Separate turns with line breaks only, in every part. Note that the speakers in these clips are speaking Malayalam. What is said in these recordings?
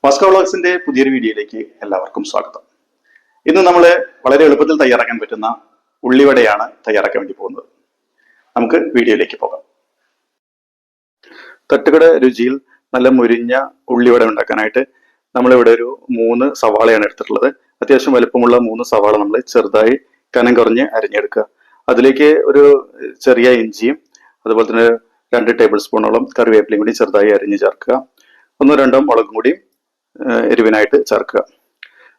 വാസ്കോ വ്ലോഗ്സിന്റെ പുതിയൊരു വീഡിയോയിലേക്ക് എല്ലാവർക്കും സ്വാഗതം. ഇന്ന് നമ്മൾ വളരെ എളുപ്പത്തിൽ തയ്യാറാക്കാൻ പറ്റുന്ന ഉള്ളിവടയാണ് തയ്യാറാക്കാൻ വേണ്ടി പോകുന്നത്. നമുക്ക് വീഡിയോയിലേക്ക് പോകാം. തട്ടുകട രുചിയിൽ നല്ല മുരിഞ്ഞ ഉള്ളിവട ഉണ്ടാക്കാനായിട്ട് നമ്മളിവിടെ ഒരു 3 സവാളയാണ് എടുത്തിട്ടുള്ളത്. അത്യാവശ്യം വലുപ്പമുള്ള 3 സവാള നമ്മൾ ചെറുതായി കനം കുറഞ്ഞ് അരിഞ്ഞെടുക്കുക. അതിലേക്ക് ഒരു ചെറിയ ഇഞ്ചിയും അതുപോലെ തന്നെ 2 ടേബിൾ സ്പൂണോളം കറിവേപ്പിലയും കൂടി ചെറുതായി അരിഞ്ഞ് ചേർക്കുക. 1-2 മുളകും കൂടി എരിവിനായിട്ട് ചേർക്കുക.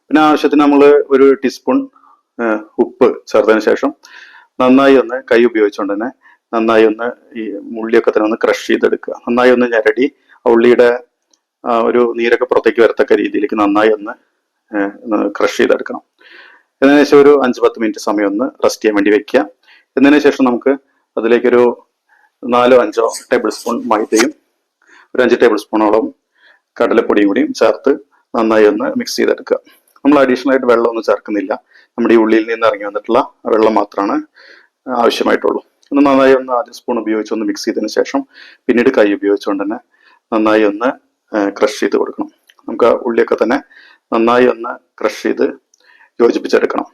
പിന്നെ ആവശ്യത്തിന് നമ്മൾ ഒരു ടീസ്പൂൺ ഉപ്പ് ചേർത്തതിന് ശേഷം നന്നായി ഒന്ന് കൈ ഉപയോഗിച്ചുകൊണ്ട് തന്നെ നന്നായി ഒന്ന് ഈ ഉള്ളിയൊക്കെ തന്നെ ഒന്ന് ക്രഷ് ചെയ്തെടുക്കുക. നന്നായി ഒന്ന് ഞരടി ഉള്ളിയുടെ ഒരു നീരൊക്കെ പുറത്തേക്ക് വരത്തക്ക രീതിയിലേക്ക് നന്നായി ഒന്ന് ക്രഷ് ചെയ്തെടുക്കണം. എന്നതിന് ശേഷം ഒരു 5-10 മിനിറ്റ് സമയം ഒന്ന് റെസ്റ്റ് ചെയ്യാൻ വേണ്ടി വെക്കുക. എന്നതിന് ശേഷം നമുക്ക് അതിലേക്കൊരു 4-5 ടേബിൾ സ്പൂൺ മൈദയും ഒരു 5 ടേബിൾ സ്പൂണോളം കടലപ്പൊടിയും കൂടിയും ചേർത്ത് നന്നായി ഒന്ന് മിക്സ് ചെയ്തെടുക്കുക. നമ്മൾ അഡീഷണൽ ആയിട്ട് വെള്ളം ഒന്നും ചേർക്കുന്നില്ല. നമ്മുടെ ഈ ഉള്ളിയിൽ നിന്ന് ഇറങ്ങി വന്നിട്ടുള്ള വെള്ളം മാത്രമാണ് ആവശ്യമായിട്ടുള്ളൂ. ഒന്ന് നന്നായി ഒന്ന് ആദ്യം സ്പൂൺ ഉപയോഗിച്ച് ഒന്ന് മിക്സ് ചെയ്തതിന് ശേഷം പിന്നീട് കൈ ഉപയോഗിച്ചുകൊണ്ട് തന്നെ നന്നായി ഒന്ന് ക്രഷ് ചെയ്ത് കൊടുക്കണം. നമുക്ക് ആ ഉള്ളിയൊക്കെ തന്നെ നന്നായി ഒന്ന് ക്രഷ് ചെയ്ത് യോജിപ്പിച്ചെടുക്കണം.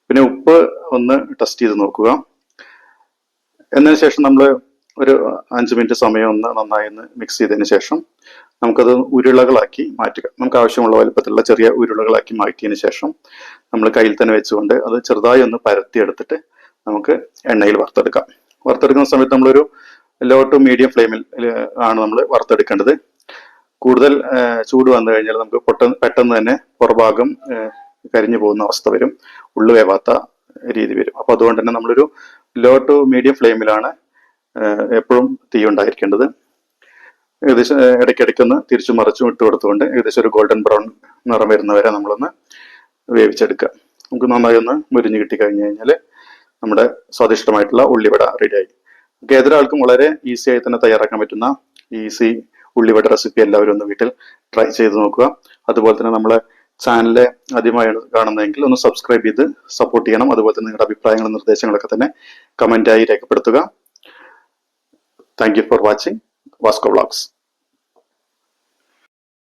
പിന്നെ ഉപ്പ് ഒന്ന് ടെസ്റ്റ് ചെയ്ത് നോക്കുക. എന്നതിന് ശേഷം നമ്മൾ ഒരു 5 മിനിറ്റ് സമയം ഒന്ന് നന്നായി ഒന്ന് മിക്സ് ചെയ്തതിന് ശേഷം നമുക്കത് ഉരുളകളാക്കി മാറ്റുക. നമുക്ക് ആവശ്യമുള്ള വലുപ്പത്തിലുള്ള ചെറിയ ഉരുളകളാക്കി മാറ്റിയതിന് ശേഷം നമ്മൾ കയ്യിൽ തന്നെ വെച്ചുകൊണ്ട് അത് ചെറുതായി ഒന്ന് പരത്തിയെടുത്തിട്ട് നമുക്ക് എണ്ണയിൽ വറുത്തെടുക്കാം. വറുത്തെടുക്കുന്ന സമയത്ത് നമ്മളൊരു ലോ ടു മീഡിയം ഫ്ലെയിമിൽ ആണ് നമ്മൾ വറുത്തെടുക്കേണ്ടത്. കൂടുതൽ ചൂട് വന്നു കഴിഞ്ഞാൽ നമുക്ക് പെട്ടെന്ന് തന്നെ പുറഭാഗം കരിഞ്ഞു പോകുന്ന അവസ്ഥ വരും, ഉള്ളു വേവാത്ത രീതി വരും. അപ്പൊ അതുകൊണ്ട് തന്നെ നമ്മളൊരു ലോ ടു മീഡിയം ഫ്ലെയിമിലാണ് എപ്പോഴും തീ ഉണ്ടായിരിക്കേണ്ടത്. ഏകദേശം ഇടയ്ക്കിടയ്ക്കൊന്ന് തിരിച്ചു മറിച്ചും ഇട്ട് കൊടുത്തുകൊണ്ട് ഏകദേശം ഒരു ഗോൾഡൻ ബ്രൗൺ നിറം വരുന്നവരെ നമ്മളൊന്ന് വേവിച്ചെടുക്കുക. നമുക്ക് നന്നായി ഒന്ന് മുരിഞ്ഞ് കിട്ടി കഴിഞ്ഞു കഴിഞ്ഞാൽ നമ്മുടെ സ്വാദിഷ്ടമായിട്ടുള്ള ഉള്ളിവട റെഡിയായി. നമുക്ക് ഏതൊരാൾക്കും വളരെ ഈസി ആയി തന്നെ തയ്യാറാക്കാൻ പറ്റുന്ന ഈസി ഉള്ളിവട റെസിപ്പി എല്ലാവരും ഒന്ന് വീട്ടിൽ ട്രൈ ചെയ്ത് നോക്കുക. അതുപോലെ തന്നെ നമ്മളെ ചാനലിലെ ആദ്യമായാണ് കാണുന്നതെങ്കിൽ ഒന്ന് സബ്സ്ക്രൈബ് ചെയ്ത് സപ്പോർട്ട് ചെയ്യണം. അതുപോലെ തന്നെ നിങ്ങളുടെ അഭിപ്രായങ്ങളും നിർദ്ദേശങ്ങളൊക്കെ തന്നെ കമന്റായി രേഖപ്പെടുത്തുക. Thank you for watching Vasco Vlogs.